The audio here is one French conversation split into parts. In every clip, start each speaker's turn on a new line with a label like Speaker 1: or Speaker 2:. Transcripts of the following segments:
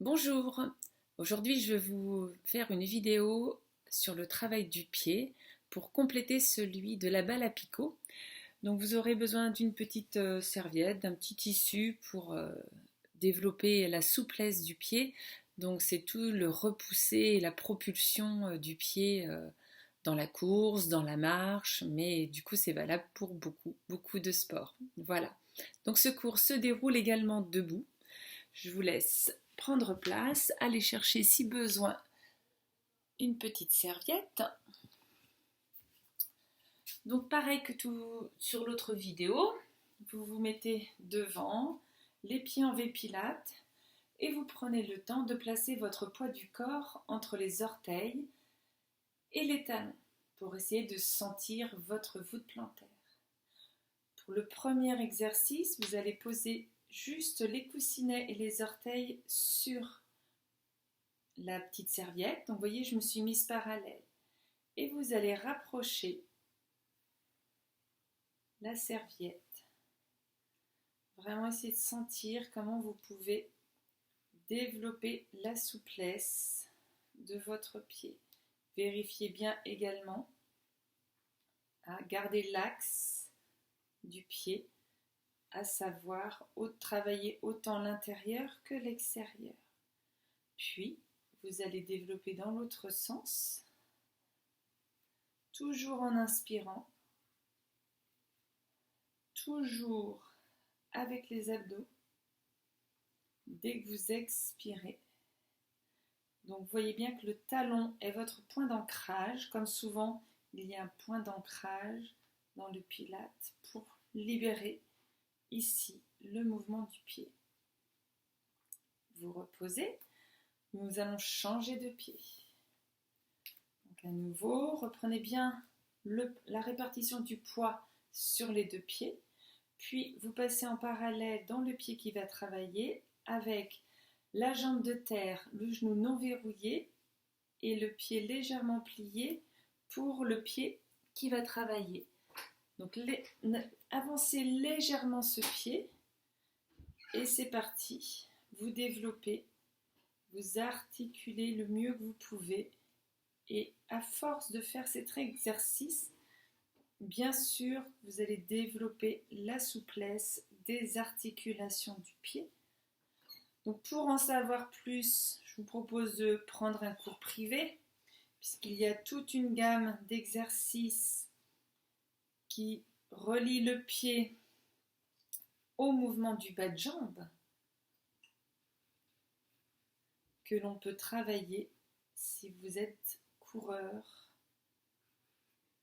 Speaker 1: Bonjour, aujourd'hui je vais vous faire une vidéo sur le travail du pied pour compléter celui de la balle à picot. Donc vous aurez besoin d'une petite serviette, d'un petit tissu pour développer la souplesse du pied. Donc c'est tout le repousser et la propulsion du pied dans la course, dans la marche, mais du coup c'est valable pour beaucoup de sports. Voilà. Donc ce cours se déroule également debout. Je vous laisse prendre place, aller chercher si besoin une petite serviette. Donc pareil que tout sur l'autre vidéo, vous vous mettez devant, les pieds en V-pilate et vous prenez le temps de placer votre poids du corps entre les orteils et les talons pour essayer de sentir votre voûte plantaire. Pour le premier exercice, vous allez poser juste les coussinets et les orteils sur la petite serviette. Donc vous voyez, je me suis mise parallèle. Et vous allez rapprocher la serviette. Vraiment essayer de sentir comment vous pouvez développer la souplesse de votre pied. Vérifiez bien également à garder l'axe du pied, à savoir travailler autant l'intérieur que l'extérieur. Puis, vous allez développer dans l'autre sens, toujours en inspirant, toujours avec les abdos. Dès que vous expirez, donc vous voyez bien que le talon est votre point d'ancrage, comme souvent il y a un point d'ancrage dans le pilate pour libérer ici le mouvement du pied. Vous reposez, nous allons changer de pied. Donc à nouveau, reprenez bien la répartition du poids sur les deux pieds, puis vous passez en parallèle dans le pied qui va travailler avec la jambe de terre, le genou non verrouillé et le pied légèrement plié pour le pied qui va travailler. Donc avancez légèrement ce pied et c'est parti. Vous développez, vous articulez le mieux que vous pouvez et à force de faire cet exercice, bien sûr, vous allez développer la souplesse des articulations du pied. Donc pour en savoir plus, je vous propose de prendre un cours privé, puisqu'il y a toute une gamme d'exercices qui relient le pied au mouvement du bas de jambe que l'on peut travailler si vous êtes coureur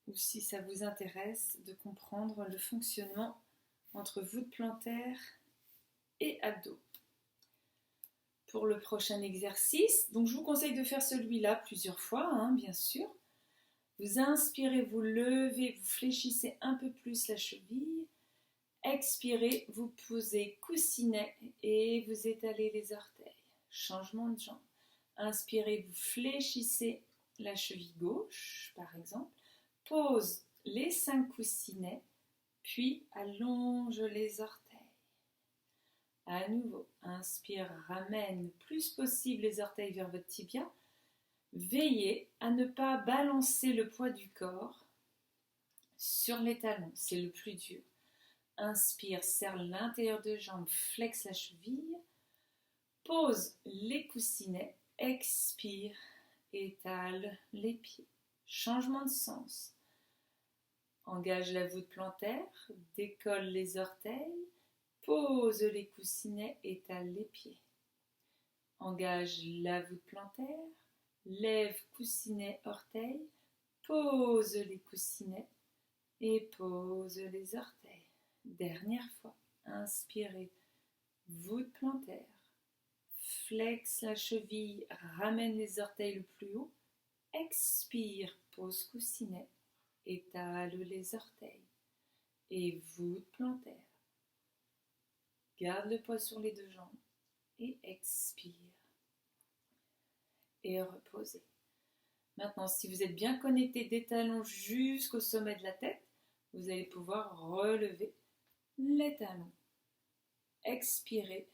Speaker 1: ou si ça vous intéresse de comprendre le fonctionnement entre voûte plantaire et abdos. Pour le prochain exercice, donc je vous conseille de faire celui-là plusieurs fois, bien sûr. Vous inspirez, vous levez, vous fléchissez un peu plus la cheville. Expirez, vous posez coussinet et vous étalez les orteils. Changement de jambe. Inspirez, vous fléchissez la cheville gauche, par exemple. Pose les 5 coussinets, puis allonge les orteils. À nouveau, inspire, ramène le plus possible les orteils vers votre tibia. Veillez à ne pas balancer le poids du corps sur les talons, c'est le plus dur. Inspire, serre l'intérieur de jambe, flexe la cheville. Pose les coussinets, expire, étale les pieds. Changement de sens. Engage la voûte plantaire, décolle les orteils. Pose les coussinets, étale les pieds. Engage la voûte plantaire, lève coussinet, orteils, pose les coussinets et pose les orteils. Dernière fois, inspirez, voûte plantaire, flexe la cheville, ramène les orteils le plus haut, expire, pose coussinet, étale les orteils et voûte plantaire. Garde le poids sur les deux jambes et expire. Et reposez. Maintenant, si vous êtes bien connecté des talons jusqu'au sommet de la tête, vous allez pouvoir relever les talons. Expirez.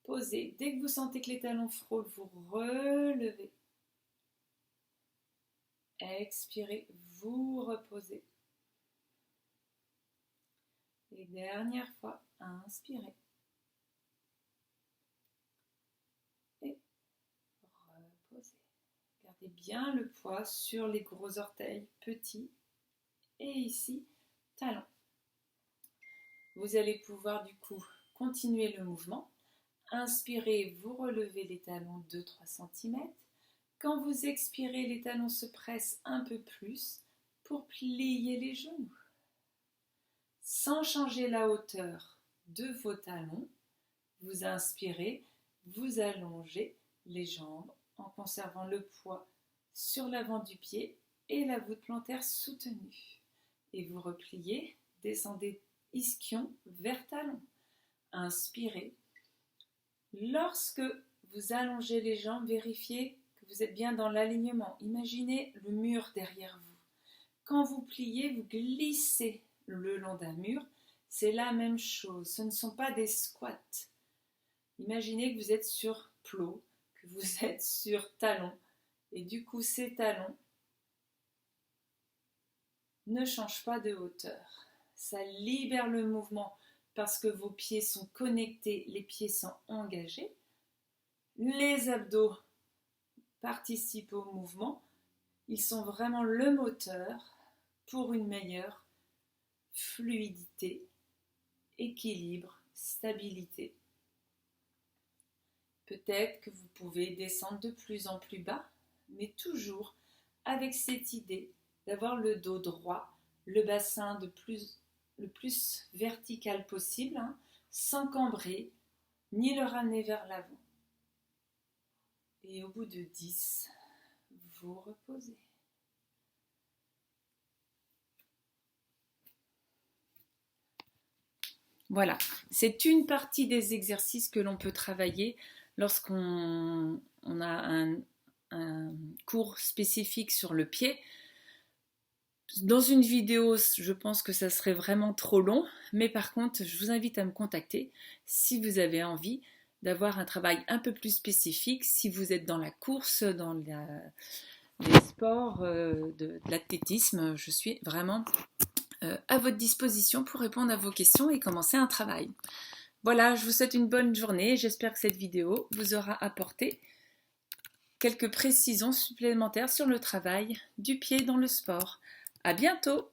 Speaker 1: posez. Dès que vous sentez que les talons frôlent, vous relevez. Expirez, vous reposez. Et dernière fois, inspirez. Et reposez. Gardez bien le poids sur les gros orteils petits. Et ici, talons. Vous allez pouvoir du coup continuer le mouvement. Inspirez, vous relevez les talons 2-3 cm. Quand vous expirez, les talons se pressent un peu plus pour plier les genoux. Sans changer la hauteur de vos talons, vous inspirez, vous allongez les jambes en conservant le poids sur l'avant du pied et la voûte plantaire soutenue. Et vous repliez, descendez ischion vers talon. Inspirez. Lorsque vous allongez les jambes, vérifiez que vous êtes bien dans l'alignement. Imaginez le mur derrière vous. Quand vous pliez, vous glissez le long d'un mur. C'est la même chose. Ce ne sont pas des squats. Imaginez que vous êtes sur plot, que vous êtes sur talon. Et du coup, ces talons ne changent pas de hauteur. Ça libère le mouvement parce que vos pieds sont connectés, les pieds sont engagés. Les abdos participent au mouvement. Ils sont vraiment le moteur pour une meilleure fluidité, équilibre, stabilité. Peut-être que vous pouvez descendre de plus en plus bas, mais toujours avec cette idée d'avoir le dos droit, le bassin le plus vertical possible, sans cambrer, ni le ramener vers l'avant. Et au bout de 10, vous reposez. Voilà, c'est une partie des exercices que l'on peut travailler lorsqu'on a un cours spécifique sur le pied. Dans une vidéo, je pense que ça serait vraiment trop long, mais par contre, je vous invite à me contacter si vous avez envie d'avoir un travail un peu plus spécifique, si vous êtes dans la course, dans les sports de l'athlétisme. Je suis vraiment à votre disposition pour répondre à vos questions et commencer un travail. Voilà, je vous souhaite une bonne journée. J'espère que cette vidéo vous aura apporté quelques précisions supplémentaires sur le travail du pied dans le sport. À bientôt!